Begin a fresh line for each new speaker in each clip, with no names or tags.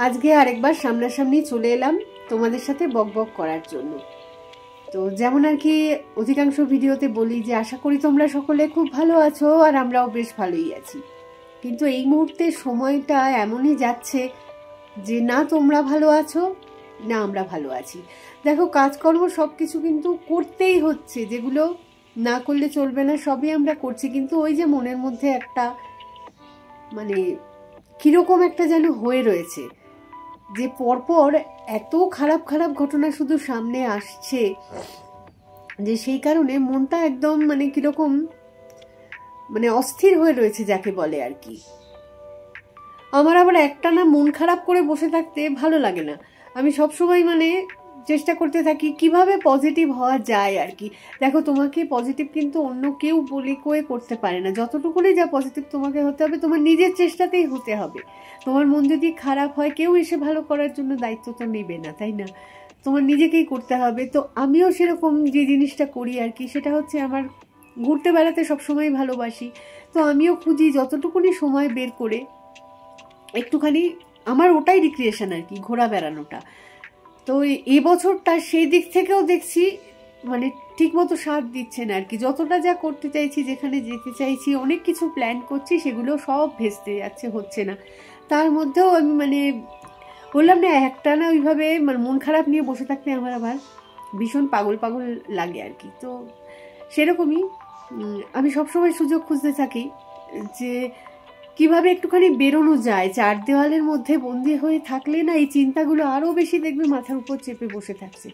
আজকে আরেকবার সামনাসামনি চলে এলাম তোমাদের সাথে বকবক করার জন্য। তো যেমন আর কি অধিকাংশ ভিডিওতে বলি যে আশা করি তোমরা সকলে খুব ভালো আছো, আর আমরাও বেশ ভালোই আছি। কিন্তু এই মুহূর্তে সময়টা এমনই যাচ্ছে যে না তোমরা ভালো আছো না আমরা ভালো আছি। দেখো কাজকর্ম সব কিছু কিন্তু করতেই হচ্ছে, যেগুলো না করলে চলবে না সবই আমরা করছি, কিন্তু ওই যে মনের মধ্যে একটা মানে কিরকম একটা যেন হয়ে রয়েছে যে পরপর এত খারাপ খারাপ ঘটনা শুধু সামনে আসছে যে সেই কারণে মনটা একদম মানে কিরকম মানে অস্থির হয়ে রয়েছে যাকে বলে আর কি। আমার আবার একটানা মন খারাপ করে বসে থাকতে ভালো লাগে না। আমি সবসময় মানে চেষ্টা করতে থাকি কিভাবে পজিটিভ হওয়া যায় আর কি। দেখো তোমাকে পজিটিভ কিন্তু অন্য কেউ বলে কয়ে করতে পারে না। যতটুকুনি যা পজিটিভ তোমাকে হতে হবে, তোমার নিজের চেষ্টাতেই হতে হবে। তোমার মন যদি খারাপ হয় কেউ এসে ভালো করার জন্য দায়িত্ব তো নেবে না, তাই না? তোমার নিজেকেই করতে হবে। তো আমিও সেরকম যে জিনিসটা করি আর কি, সেটা হচ্ছে আমার ঘুরতে বেড়াতে সবসময় ভালোবাসি। তো আমিও খুঁজি যতটুকুনি সময় বের করে একটুখানি, আমার ওটাই রিক্রিয়েশন আর কি, ঘোরা বেড়ানোটা। তো এই বছরটা সেই দিক থেকেও দেখছি মানে ঠিক মতো সাথ দিচ্ছে না আর কি। যতটা যা করতে চাইছি, যেখানে যেতে চাইছি, অনেক কিছু প্ল্যান করছি, সেগুলো সব ভেস্তে যাচ্ছে, হচ্ছে না। তার মধ্যেও আমি মানে বললাম না একটা না ওইভাবে মানে মন খারাপ নিয়ে বসে থাকতে আমার আবার ভীষণ পাগল পাগল লাগে আর কি। তো সেরকমই আমি সবসময় সুযোগ খুঁজতে থাকি যে কিভাবে একটুখানি বেরোনো যায়। চার দেওয়ালের মধ্যে বন্দি হয়ে থাকলে না এই চিন্তাগুলো আরও বেশি দেখবে মাথার উপর চেপে বসে থাকছে।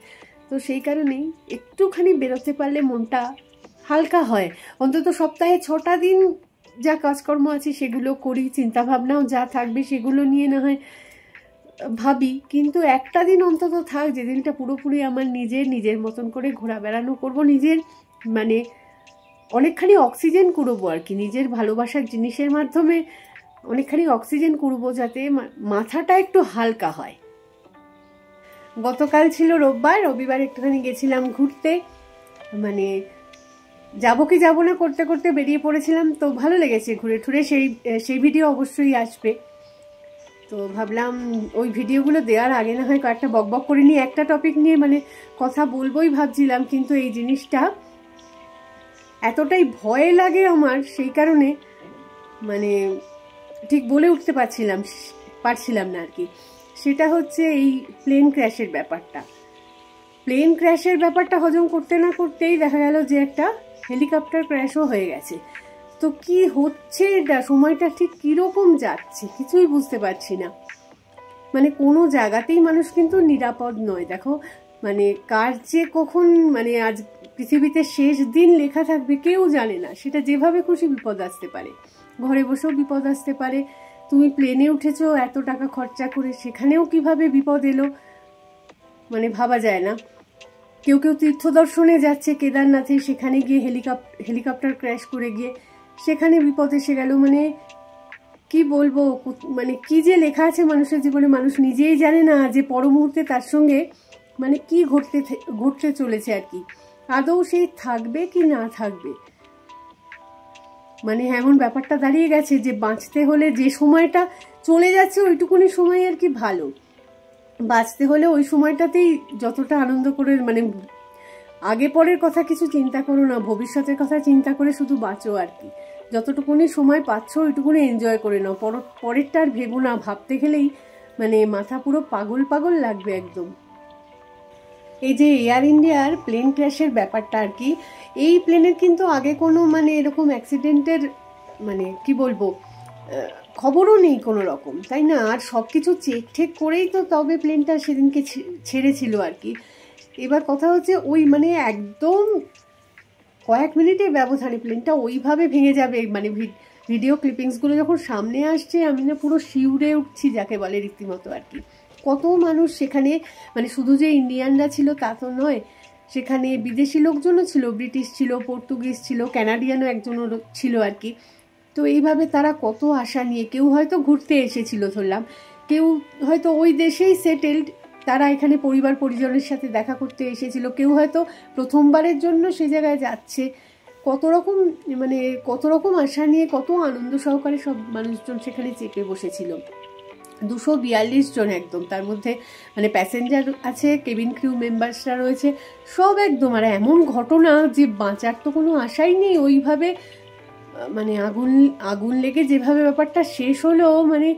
তো সেই কারণেই একটুখানি বেরোতে পারলে মনটা হালকা হয়। অন্তত সপ্তাহে 6টা দিন যা কাজকর্ম আছে সেগুলো করি, চিন্তাভাবনাও যা থাকবে সেগুলো নিয়ে না হয় ভাবি, কিন্তু একটা দিন অন্তত থাক যেদিনটা পুরোপুরি আমার নিজের মতন করে ঘোরা বেড়ানো করবো, নিজের মানে অনেকখানি অক্সিজেন কুড়বো আর কি। নিজের ভালোবাসার জিনিসের মাধ্যমে অনেকখানি অক্সিজেন কুড়বো যাতে মাথাটা একটু হালকা হয়। গতকাল ছিল রবিবার একটুখানি গেছিলাম ঘুরতে। মানে যাবো কি যাবো না করতে করতে বেরিয়ে পড়েছিলাম। তো ভালো লেগেছে ঘুরে ঠুরে, সেই ভিডিও অবশ্যই আসবে। তো ভাবলাম ওই ভিডিওগুলো দেওয়ার আগে না হয় কয়েকটা বকবক করে নিয়ে একটা টপিক নিয়ে মানে কথা বলবোই ভাবছিলাম, কিন্তু এই জিনিসটা এতটাই ভয় লাগে আমার, সেই কারণে মানে ঠিক বলে উঠতে পারছিলাম না আর কি। সেটা হচ্ছে এই প্লেন ক্র্যাশের ব্যাপারটা হজম করতে না করতেই দেখা গেল যে একটা হেলিকপ্টার ক্র্যাশও হয়ে গেছে। তো কি হচ্ছে এটা, সময়টা ঠিক কিরকম যাচ্ছে কিছুই বুঝতে পারছি না। মানে কোনো জায়গাতেই মানুষ কিন্তু নিরাপদ নয়। দেখো মানে কার যে কখন মানে আজ পৃথিবীতে শেষ দিন লেখা থাকবে কেউ জানে না। সেটা যেভাবে খুশি বিপদ আসতে পারে, ঘরে বসেও বিপদ আসতে পারে। তুমি প্লেনে উঠেছো এত টাকা খরচা করে, সেখানেও কিভাবে বিপদ এলো মানে ভাবা যায় না। কেউ তীর্থ দর্শনে যাচ্ছে কেদারনাথে, সেখানে গিয়ে হেলিকপ্টার ক্র্যাশ করে গিয়ে সেখানে বিপদ এসে গেল। মানে কি বলবো, মানে কি যে লেখা আছে মানুষের জীবনে মানুষ নিজেই জানে না যে পর মুহূর্তে তার সঙ্গে মানে কি ঘটতে চলেছে আর কি। আদৌ সে থাকবে কি না থাকবে, মানে এমন ব্যাপারটা দাঁড়িয়ে গেছে যে বাঁচতে হলে যে সময়টা চলে যাচ্ছে ওইটুকুনি সময় আর কি ভালো। বাঁচতে হলে ওই সময়টাতেই যতটা আনন্দ করে মানে আগে পরের কথা কিছু চিন্তা করো না, ভবিষ্যতের কথা চিন্তা করে শুধু বাঁচো আর কি। যতটুকুনি সময় পাচ্ছ ওইটুকুনি এনজয় করে নাও, পরেরটা আর ভেবো না। ভাবতে গেলেই মানে মাথা পুরো পাগল পাগল লাগবে একদম। এই যে এয়ার ইন্ডিয়ার প্লেন ক্র্যাশের ব্যাপারটা আর কি, এই প্লেনের কিন্তু আগে কোনো মানে এরকম অ্যাক্সিডেন্টের মানে কি বলবো খবরও নেই কোনো রকম, তাই না? আর সব কিছু চেক করেই তো তবে প্লেনটা সেদিনকে ছেড়েছিল আর কি। এবার কথা হচ্ছে ওই মানে একদম কয়েক মিনিটের ব্যবধানে প্লেনটা ওইভাবে ভেঙে যাবে। মানে ভিডিও ক্লিপিংসগুলো যখন সামনে আসছে আমি না পুরো শিউরে উঠছি যাকে বলে রীতিমতো আর কি। কত মানুষ সেখানে, মানে শুধু যে ইন্ডিয়ানরা ছিল তা তো নয়, সেখানে বিদেশি লোকজনও ছিল, ব্রিটিশ ছিল, পর্তুগিজ ছিল, কানাডিয়ানও একজনও ছিল আর কি। তো এইভাবে তারা কত আশা নিয়ে, কেউ হয়তো ঘুরতে এসেছিল ধরলাম, কেউ হয়তো ওই দেশেই সেটেলড, তারা এখানে পরিবার পরিজনের সাথে দেখা করতে এসেছিল, কেউ হয়তো প্রথমবারের জন্য সে জায়গায় যাচ্ছে। কত রকম আশা নিয়ে কত আনন্দ সহকারে সব মানুষজন সেখানে চেপে বসেছিল। 242 জন একদম, তার মধ্যে মানে প্যাসেঞ্জার আছে, কেবিন ক্রিউ মেম্বার্সরা রয়েছে, সব একদম। আর এমন ঘটনা যে বাঁচার তো কোনো আশাই নেই ওইভাবে, মানে আগুন আগুন লেগে যেভাবে ব্যাপারটা শেষ হলো, মানে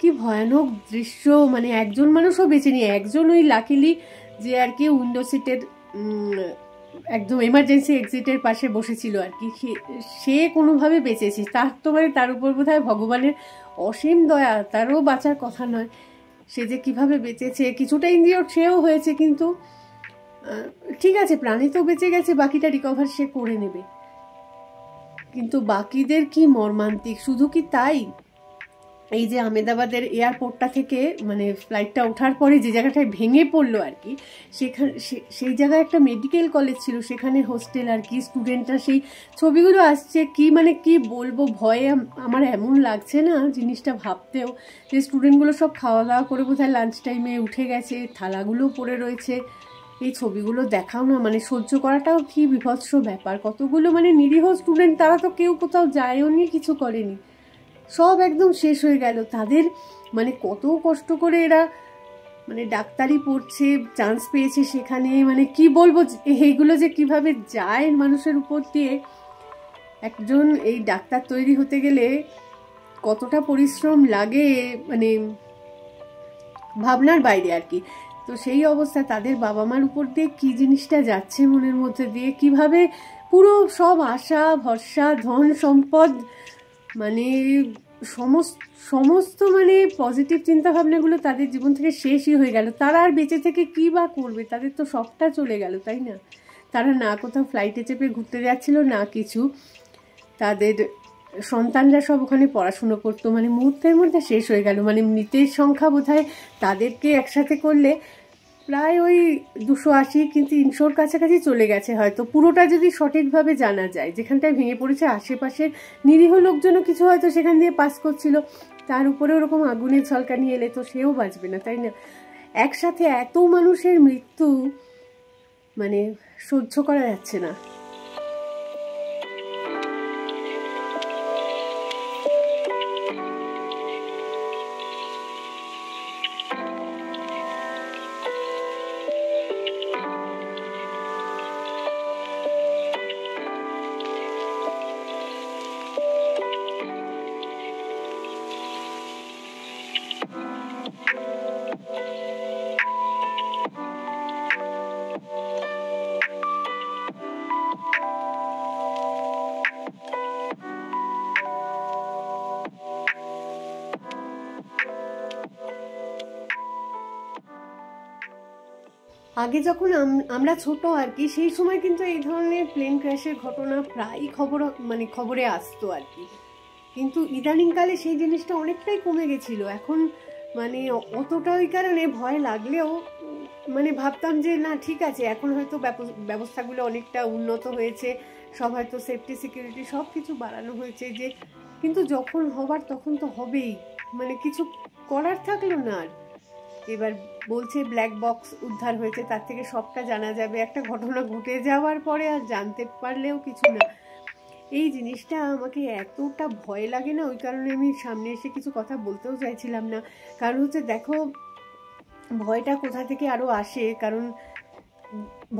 কি ভয়ানক দৃশ্য। মানে একজন মানুষও বেঁচে নেই, একজন ওই লাকিলি যে আর কি উইন্ডো সিটের একদম এমার্জেন্সি এক্সিটের পাশে বসেছিল আর কি, সে কোনোভাবে বেঁচেছে। তার তো মানে তার উপর বোধহয় ভগবানের অসীম দয়া, তারও বাঁচার কথা নয়, সে যে কিভাবে বেঁচেছে। কিছুটা ইনজিওর্ড সেও হয়েছে, কিন্তু ঠিক আছে, প্রাণী তো বেঁচে গেছে, বাকিটা রিকভার সে করে নেবে। কিন্তু বাকিদের কি মর্মান্তিক। শুধু কি তাই, এই যে আহমেদাবাদের এয়ারপোর্টটা থেকে মানে ফ্লাইটটা ওঠার পরে যে জায়গাটায় ভেঙে পড়লো আর কি, সেখানে সেই জায়গায় একটা মেডিকেল কলেজ ছিল, সেখানে হোস্টেল আর কি, স্টুডেন্টরা সেই ছবিগুলো আসছে, কি মানে কি বলবো, ভয়ে আমার এমন লাগছে না জিনিসটা ভাবতেও, যে স্টুডেন্টগুলো সব খাওয়া দাওয়া করে বোধহয় লাঞ্চ টাইমে উঠে গেছে, থালাগুলো পড়ে রয়েছে। এই ছবিগুলো দেখাও না, মানে সহ্য করাটাও কি বিভৎস ব্যাপার। কতগুলো মানে নিরীহ স্টুডেন্ট, তারা তো কেউ কোথাও যায়ও নি, কিছু করেনি, সব একদম শেষ হয়ে গেল। তাদের মানে কত কষ্ট করে এরা মানে ডাক্তারি পড়ছে, চান্স পেয়েছে সেখানে, মানে কি বলবো, এইগুলো যে কিভাবে যায় মানুষের উপর দিয়ে। একজন এই ডাক্তার তৈরি হতে গেলে কতটা পরিশ্রম লাগে, মানে ভাবনার বাইরে আর কি। তো সেই অবস্থা, তাদের বাবা মার উপর দিয়ে কি জিনিসটা যাচ্ছে মনের মধ্যে দিয়ে, কিভাবে পুরো সব আশা ভরসা ধন সম্পদ মানে সমস্ত মানে পজিটিভ চিন্তা ভাবনাগুলো তাদের জীবন থেকে শেষই হয়ে গেল। তারা আর বেঁচে থেকে কী বা করবে, তাদের তো সবটা চলে গেল, তাই না? তারা না কোথাও ফ্লাইটে চেপে ঘুরতে যাচ্ছিল না কিছু, তাদের সন্তানরা সব ওখানে পড়াশুনো করতো, মানে মুহূর্তের মধ্যে শেষ হয়ে গেল। মানে মৃতের সংখ্যা বোধহয় তাদেরকে একসাথে করলে প্রায় ওই 280, কিন্তু 300-র কাছাকাছি চলে গেছে হয়তো, পুরোটা যদি সঠিকভাবে জানা যায়। যেখানটায় ভেঙে পড়েছে আশেপাশের নিরীহ লোকজনও কিছু হয়তো সেখান দিয়ে পাস করছিল, তার উপরে ওরকম আগুনের ঝলকানি এলে তো সেও বাঁচবে না, তাই না? একসাথে এত মানুষের মৃত্যু মানে সহ্য করা যাচ্ছে না। আগে যখন আমরা ছোট আর কি, সেই সময় কিন্তু এই ধরনের প্লেন ক্র্যাশের ঘটনা প্রায় খবরে আসতো আর কি। কিন্তু ইদানিংকালে সেই জিনিসটা অনেকটাই কমে গেছিল। এখন মানে অতটা ওই কারণে ভয় লাগলেও মানে ভাবতাম যে না ঠিক আছে, এখন হয়তো ব্যবস্থাগুলো অনেকটা উন্নত হয়েছে, সব হয়তো সেফটি সিকিউরিটি সব কিছু বাড়ানো হয়েছে, যে কিন্তু যখন হবার তখন তো হবেই, মানে কিছু করার থাকলো না আর। এবার বলছে ব্ল্যাক বক্স উদ্ধার হয়েছে, তার থেকে সবটা জানা যাবে। একটা ঘটনা ঘটে যাওয়ার পরে আর জানতে পারলেও কিছু না। এই জিনিসটা আমাকে এতটা ভয় লাগে না, ওই কারণে আমি সামনে এসে কিছু কথা বলতেও চাইছিলাম না। কারণ হচ্ছে দেখো, ভয়টা কোথা থেকে আরো আসে, কারণ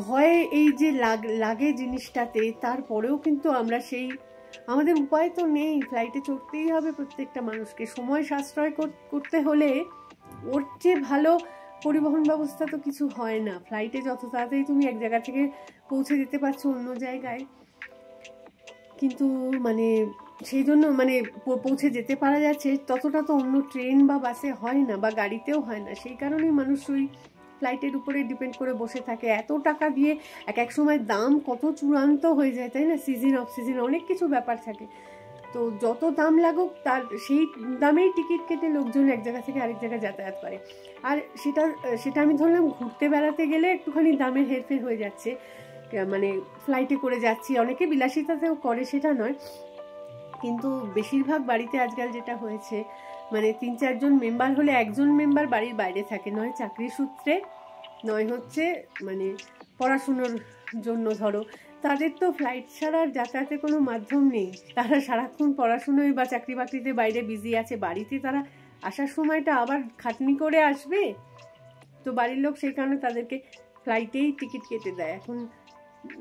ভয় এই যে লাগে জিনিসটাতে, তারপরেও কিন্তু আমরা আমাদের উপায় তো নেই, ফ্লাইটে চড়তেই হবে প্রত্যেকটা মানুষকে। সময় সাশ্রয় করতে হলে ওর চেয়ে ভালো পরিবহন ব্যবস্থা তো কিছু হয় না। ফ্লাইটে যত তাড়াতাড়ি তুমি এক জায়গা থেকে পৌঁছে যেতে পারছো অন্য জায়গায়, কিন্তু মানে সেই জন্য মানে পৌঁছে যেতে পারা যাচ্ছে, ততটা তো অন্য ট্রেন বা বাসে হয় না, বা গাড়িতেও হয় না। সেই কারণেই মানুষ ওই ফ্লাইটের উপরে ডিপেন্ড করে বসে থাকে। এত টাকা দিয়ে এক সময় দাম কত চূড়ান্ত হয়ে যায়, তাই না? সিজন অফ সিজন অনেক কিছু ব্যাপার থাকে। তো যত দাম লাগুক তার সেই দামেই টিকিট কেটে লোকজন এক জায়গা থেকে আরেক জায়গায় যাতায়াত করে। আর সেটা আমি ধরলাম ঘুরতে বেড়াতে গেলে একটুখানি দামের হেরফের হয়ে যাচ্ছে, মানে ফ্লাইটে করে যাচ্ছি, অনেকে বিলাসিতাতেও করে, সেটা নয়। কিন্তু বেশিরভাগ বাড়িতে আজকাল যেটা হয়েছে, মানে 3-4 জন মেম্বার হলে একজন মেম্বার বাড়ির বাইরে থাকে, নয় চাকরি সূত্রে, নয় হচ্ছে মানে পড়াশুনোর জন্য। ধরো তাদের তো ফ্লাইট ছাড়া যাতায়াতের কোনো মাধ্যম নেই, তারা সারাক্ষণ পড়াশুনোয় বা চাকরি বাকরিতে বাইরে বিজি আছে, বাড়িতে তারা আসার সময়টা আবার খাটনি করে আসবে, তো বাড়ির লোক সেই কারণে তাদেরকে ফ্লাইটেই টিকিট কেটে দেয়। এখন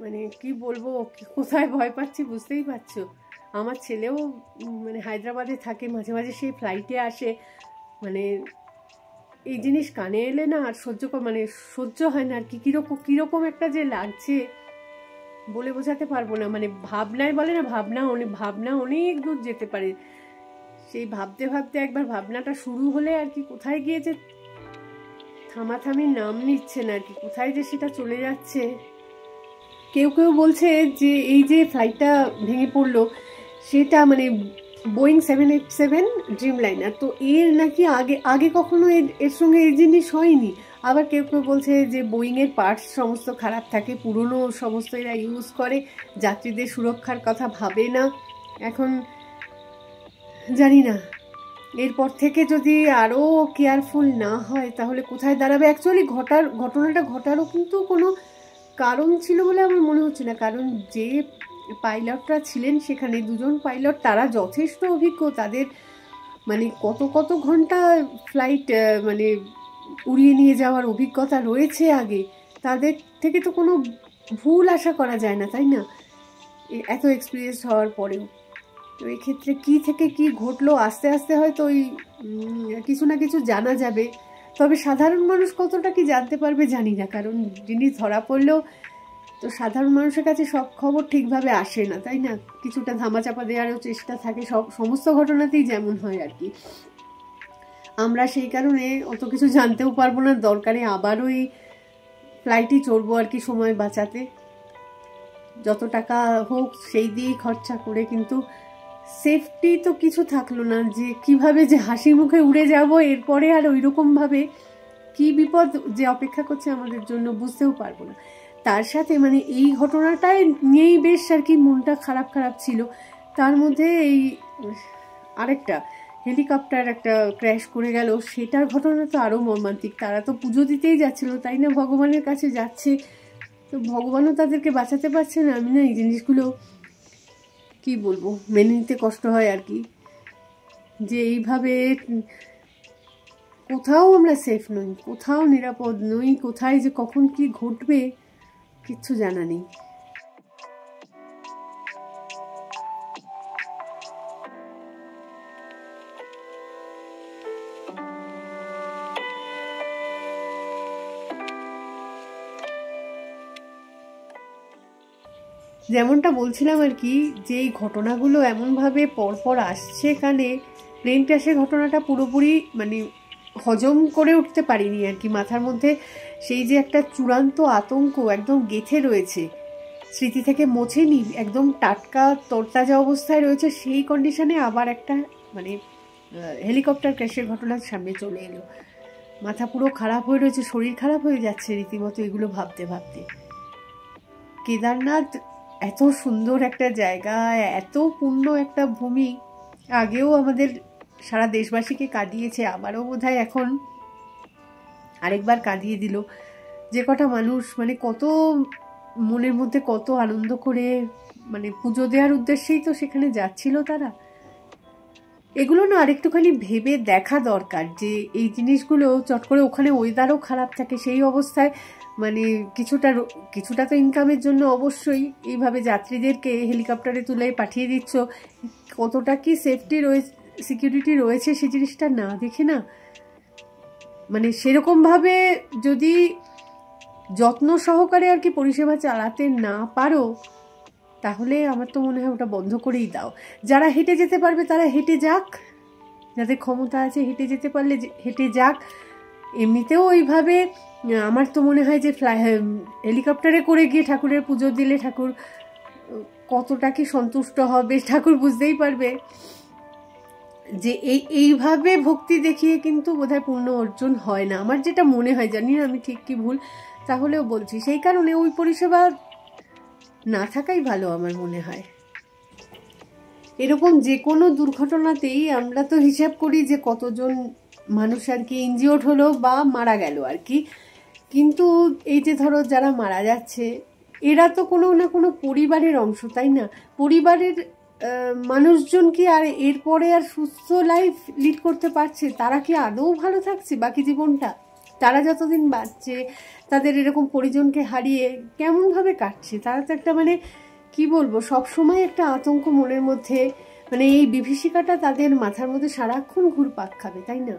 মানে কি বলবো, কোথায় ভয় পাচ্ছি বুঝতেই পারছো। আমার ছেলেও মানে হায়দ্রাবাদে থাকে, মাঝে মাঝে সেই ফ্লাইটে আসে, মানে এই জিনিস কানে এলে না আর মানে সহ্য হয় না আর কি। কিরকম একটা যে লাগছে বলে বোঝাতে পারবো না। মানে ভাবনায় বলে না, ভাবনা অনেক দূর যেতে পারে। সেই ভাবতে ভাবতে একবার ভাবনাটা শুরু হলে আর কি কোথায় গিয়ে যে থামাথামির নাম নিচ্ছে না আর কি, কোথায় যে সেটা চলে যাচ্ছে। কেউ বলছে যে এই যে ফ্লাইটটা ভেঙে পড়লো সেটা মানে বোয়িং 787 ড্রিমলাইনার, তো এর নাকি আগে কখনো এর সঙ্গে এই জিনিস হয়নি। আবার কেউ বলছে যে বোয়িংয়ের পার্টস সমস্ত খারাপ থাকে, পুরনো সমস্ত এরা ইউজ করে, যাত্রীদের সুরক্ষার কথা ভাবে না। এখন জানি না, এরপর থেকে যদি আরও কেয়ারফুল না হয় তাহলে কোথায় দাঁড়াবে। অ্যাকচুয়ালি ঘটনাটা ঘটারও কিন্তু কোনো কারণ ছিল বলে আমার মনে হচ্ছে না, কারণ যে পাইলটরা ছিলেন সেখানে, দুজন পাইলট, তারা যথেষ্ট অভিজ্ঞ, তাদের মানে কত ঘন্টা ফ্লাইট মানে উড়িয়ে নিয়ে যাওয়ার অভিজ্ঞতা রয়েছে আগে, তাদের থেকে তো কোনো ভুল আশা করা যায় না, তাই না, এত এক্সপিরিয়েন্স হওয়ার পরেও। তো এক্ষেত্রে কী থেকে কী ঘটলো আস্তে আস্তে হয়তো ওই কিছু না কিছু জানা যাবে। তবে সাধারণ মানুষ কতটা কি জানতে পারবে জানি না, কারণ জিনিস ধরা পড়লেও তো সাধারণ মানুষের কাছে সব খবর ঠিকভাবে আসে না, তাই না, কিছুটা ধামাচাপা দেওয়ারও চেষ্টা থাকে সমস্ত ঘটনাতেই যেমন হয় আর কি। আমরা সেই কারণে অত কিছু জানতেও পারবো না, দরকারে আবার ওই ফ্লাইটই চড়বো আর কি সময় বাঁচাতে, যত টাকা হোক সেই দিয়েই খরচা করে। কিন্তু সেফটি তো কিছু থাকলো না, যে কিভাবে যে হাসি মুখে উড়ে যাব, এরপরে আর ওইরকমভাবে কি বিপদ যে অপেক্ষা করছে আমাদের জন্য বুঝতেও পারবো না। তার সাথে মানে এই ঘটনাটাই নিয়েই বেশ আর কি মনটা খারাপ ছিল। তার মধ্যে এই আরেকটা হেলিকপ্টার একটা ক্র্যাশ করে গেল, সেটার ঘটনা তো আরও মর্মান্তিক। তারা তো পুজো দিতেই যাচ্ছিল, তাই না, ভগবানের কাছে যাচ্ছে, তো ভগবানও তাদেরকে বাঁচাতে পারছে না। আমি না এই জিনিসগুলো কি বলবো, মেনে নিতে কষ্ট হয় আর কি, যে এইভাবে কোথাও আমরা সেফ নই, কোথাও নিরাপদ নই, কোথায় যে কখন কি ঘটবে কিচ্ছু জানা নেই। যেমনটা বলছিলাম আর কি, যে এই ঘটনাগুলো এমনভাবে পরপর আসছে কানে, প্লেন ক্র্যাশের ঘটনাটা পুরোপুরি মানে হজম করে উঠতে পারিনি আর কি। মাথার মধ্যে সেই যে একটা চূড়ান্ত আতঙ্ক একদম গেঁথে রয়েছে, স্মৃতি থেকে মোছেনি, একদম টাটকা তরতাজা অবস্থায় রয়েছে, সেই কন্ডিশনে আবার একটা মানে হেলিকপ্টার ক্র্যাশের ঘটনার সামনে চলে এলো। মাথা পুরো খারাপ হয়ে রয়েছে, শরীর খারাপ হয়ে যাচ্ছে রীতিমতো এগুলো ভাবতে ভাবতে। কেদারনাথ এত সুন্দর একটা জায়গা, এত পূর্ণ একটা ভূমি, আগেও আমাদের সারা দেশবাসীকে কাঁদিয়েছে, আবারও বোধহয় এখন আরেকবার কাঁদিয়ে দিল। যে কটা মানুষ মানে কত মনের মধ্যে কত আনন্দ করে মানে পুজো দেওয়ার উদ্দেশ্যেই তো সেখানে যাচ্ছিল তারা। এগুলো না আরেকটুখানি ভেবে দেখা দরকার, যে এই জিনিসগুলো চট করে, ওখানে ওয়েদারও খারাপ থাকে, সেই অবস্থায় মানে কিছুটা তো ইনকামের জন্য অবশ্যই এইভাবে যাত্রীদেরকে হেলিকপ্টারে তুলে পাঠিয়ে দিচ্ছ, কতটা কি সেফটি রয়েছে, সিকিউরিটি রয়েছে, সেই জিনিসটা না দেখে না মানে সেরকমভাবে যদি যত্ন সহকারে আর কি পরিষেবা চালাতে না পারো, তাহলে আমার তো মনে হয় ওটা বন্ধ করেই দাও। যারা হেঁটে যেতে পারবে তারা হেঁটে যাক, যাদের ক্ষমতা আছে হেঁটে যেতে পারলে হেঁটে যাক। এমনিতেও ওইভাবে আমার তো মনে হয় যে হেলিকপ্টারে করে গিয়ে ঠাকুরের পুজো দিলে ঠাকুর কতটা কি সন্তুষ্ট হবে ঠাকুর বুঝতেই পারবে। যে এইভাবে ভক্তি দেখিয়ে কিন্তু বোধহয় পূর্ণ অর্জন হয় না, আমার যেটা মনে হয়, জানি না আমি ঠিক কি ভুল, তাহলেও বলছি সেই কারণে ওই পরিষেবা না থাকাই ভালো আমার মনে হয়। এরকম যে কোনো দুর্ঘটনাতেই আমরা তো হিসাব করি যে কতজন মানুষ আর কি ইনজিওর্ড হলো বা মারা গেল আর কি, কিন্তু এই যে ধরো যারা মারা যাচ্ছে এরা তো কোনো না কোনো পরিবারের অংশ, তাই না, পরিবারের মানুষজন কি আর এরপরে আর সুস্থ লাইফ লিড করতে পারছে? তারা কি আদৌ ভালো থাকছে বাকি জীবনটা? তারা যতদিন বাঁচছে, তাদের এরকম পরিজনকে হারিয়ে কেমনভাবে কাটছে? তারা তো একটা মানে কি বলবো, সবসময় একটা আতঙ্ক মনের মধ্যে, মানে এই বিভীষিকাটা তাদের মাথার মধ্যে সারাক্ষণ ঘুরপাক খাবে, তাই না?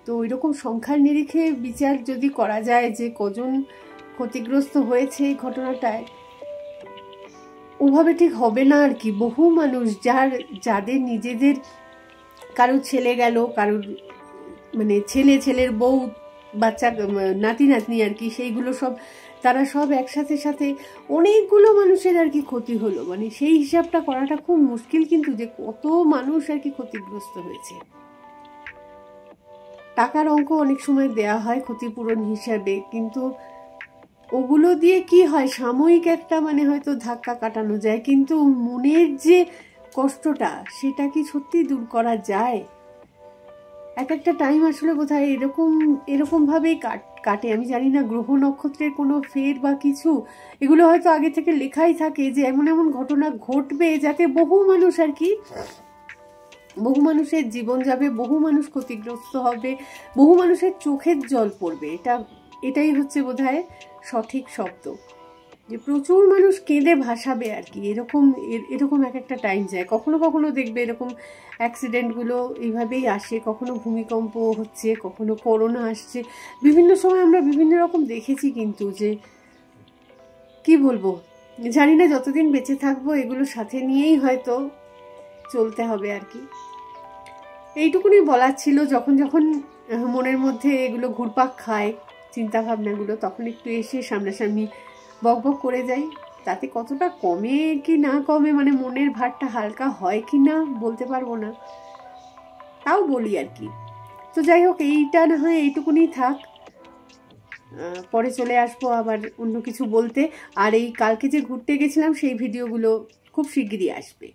তো ওইরকম সংখ্যার নিরিখে বিচার যদি করা যায় যে কজন ক্ষতিগ্রস্ত হয়েছে এই ঘটনাটায়, ওভাবে ঠিক হবে না আর কি। বহু মানুষ যাদের নিজেদের কারোর ছেলে গেল, কারোর মানে ছেলের বউ, বাচ্চা, নাতি নাতনি আর কি, সেইগুলো সব তারা সব একসাথে সাথে অনেকগুলো মানুষের আর কি ক্ষতি হলো। মানে সেই হিসাবটা করাটা খুব মুশকিল, কিন্তু যে কত মানুষ আর কি ক্ষতিগ্রস্ত হয়েছে। টাকার অঙ্ক অনেক সময় দেয়া হয় ক্ষতিপূরণ হিসাবে, কিন্তু ওগুলো দিয়ে কি হয়, সাময়িক একটা মানে হয়তো ধাক্কা কাটানো যায়, কিন্তু মনের যে কষ্টটা সেটা কি সত্যি দূর করা যায়? এক একটা টাইম আসলে বোধহয় এরকম ভাবেই কাটে। আমি জানি না গ্রহ নক্ষত্রের কোনো ফের বা কিছু, এগুলো হয়তো আগে থেকে লেখাই থাকে যে এমন এমন ঘটনা ঘটবে যাতে বহু মানুষ আর কি, বহু মানুষের জীবন যাবে, বহু মানুষ ক্ষতিগ্রস্ত হবে, বহু মানুষের চোখের জল পড়বে। এটাই হচ্ছে বোধহয় সঠিক শব্দ, যে প্রচুর মানুষ কেঁদে ভাসাবে আর কি। এরকম এক একটা টাইম যায়। কখনো কখনো দেখবে এরকম অ্যাক্সিডেন্টগুলো এইভাবেই আসে, কখনো ভূমিকম্প হচ্ছে, কখনো করোনা আসছে, বিভিন্ন সময় আমরা বিভিন্ন রকম দেখেছি। কিন্তু যে কি বলবো, জানি না যতদিন বেঁচে থাকবো এগুলো সাথে নিয়েই হয়তো চলতে হবে আর কি। এইটুকুনি বলার ছিল। যখন যখন মনের মধ্যে এগুলো ঘুরপাক খায় চিন্তা ভাবনাগুলো, তখন একটু এসে সামনাসামনি বকবক করে যাই। তাতে কতটা কমে কি না কমে, মানে মনের ভারটা হালকা হয় কি না বলতে পারবো না, তাও বলি আর কি। তো যাই হোক, এইটা না হয় এইটুকুনি থাক, পরে চলে আসবো আবার অন্য কিছু বলতে। আর এই কালকে যে ঘুরতে গেছিলাম সেই ভিডিওগুলো খুব শিগগিরই আসবে।